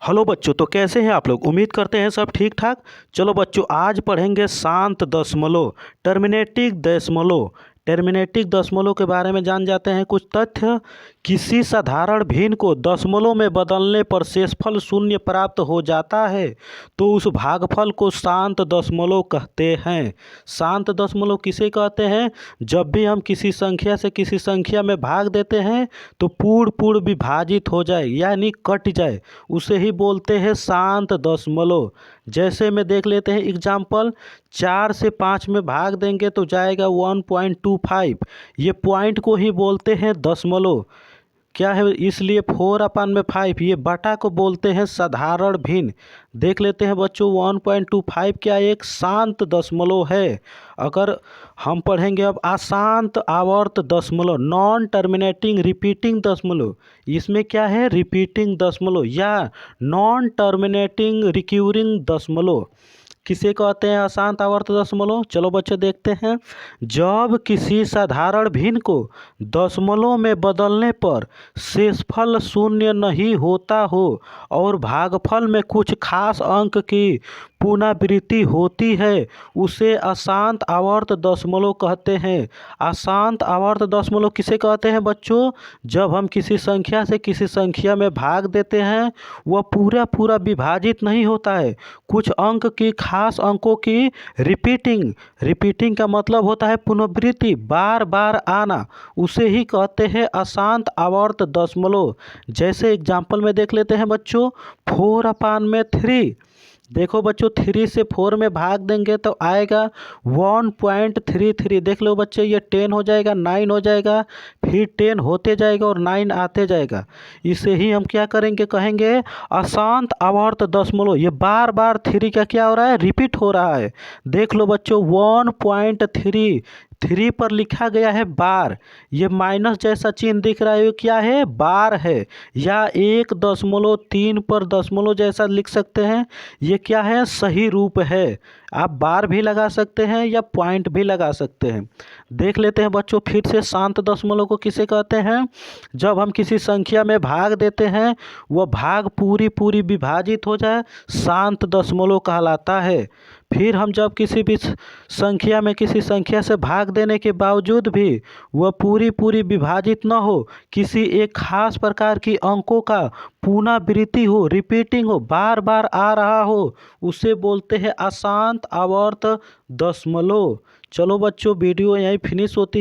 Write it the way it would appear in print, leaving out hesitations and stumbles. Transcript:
Hello बच्चों, तो कैसे हैं आप लोग। उम्मीद करते हैं सब ठीक ठाक। चलो बच्चों, आज पढ़ेंगे शांत दशमलव, टर्मिनेटिक दशमलव के बारे में जान जाते हैं कुछ तथ्य। किसी साधारण भिन्न को दशमलव में बदलने पर शेषफल शून्य प्राप्त हो जाता है तो उस भागफल को शांत दशमलव कहते हैं। शांत दशमलव किसे कहते हैं? जब भी हम किसी संख्या से किसी संख्या में भाग देते हैं तो पूर्ण विभाजित हो जाए यानी कट जाए, उसे ही बोलते हैं शांत दशमलव। जैसे में देख लेते हैं एग्जाम्पल, 4 से 5 में भाग देंगे तो जाएगा 1.25। ये पॉइंट को ही बोलते हैं दशमलव। क्या है, इसलिए 4/5 ये बटा को बोलते हैं साधारण भिन्न। देख लेते हैं बच्चों, 1.25 क्या एक शांत दशमलव है। अगर हम पढ़ेंगे अब अशांत आवर्त दशमलव, नॉन टर्मिनेटिंग रिपीटिंग दशमलव। इसमें क्या है, रिपीटिंग दशमलव या नॉन टर्मिनेटिंग रिक्यूरिंग दशमलव। किसे कहते हैं अशांत आवर्त दशमलव? चलो बच्चे देखते हैं। जब किसी साधारण भिन्न को दशमलव में बदलने पर शेषफल शून्य नहीं होता हो और भागफल में कुछ खास अंक की पुनरावृत्ति होती है, उसे अशांत आवर्त दशमलव कहते हैं। अशांत आवर्त दशमलव किसे कहते हैं बच्चों? जब हम किसी संख्या से किसी संख्या में भाग देते हैं, वह पूरा विभाजित नहीं होता है, कुछ अंक की खास अंकों की रिपीटिंग का मतलब होता है पुनरावृत्ति, बार बार आना, उसे ही कहते हैं अशांत आवर्त दशमलव। जैसे एग्जाम्पल में देख लेते हैं बच्चों, 4/3। देखो बच्चों, 3 से 4 में भाग देंगे तो आएगा 1.33। देख लो बच्चे, ये 10 हो जाएगा, 9 हो जाएगा, फिर 10 होते जाएगा और 9 आते जाएगा। इसे ही हम क्या करेंगे, कहेंगे अशांत आवर्त दशमलव। ये बार बार 3 का क्या हो रहा है, रिपीट हो रहा है। देख लो बच्चों, 1.3 पर लिखा गया है बार, ये माइनस जैसा चिन्ह दिख रहा है, ये क्या है, बार है। या 1.3 पर दशमलव जैसा लिख सकते हैं, ये क्या है, सही रूप है। आप बार भी लगा सकते हैं या पॉइंट भी लगा सकते हैं। देख लेते हैं बच्चों फिर से, शांत दशमलव को किसे कहते हैं? जब हम किसी संख्या में भाग देते हैं, वह भाग पूरी विभाजित हो जाए, शांत दशमलव कहलाता है। फिर हम जब किसी भी संख्या में किसी संख्या से भाग देने के बावजूद भी वह पूरी विभाजित न हो, किसी एक खास प्रकार की अंकों का पुनरावृत्ति हो, रिपीटिंग हो, बार बार आ रहा हो, उसे बोलते हैं अशांत आवर्त दशमलव। चलो बच्चों, वीडियो यहीं फिनिश होती है।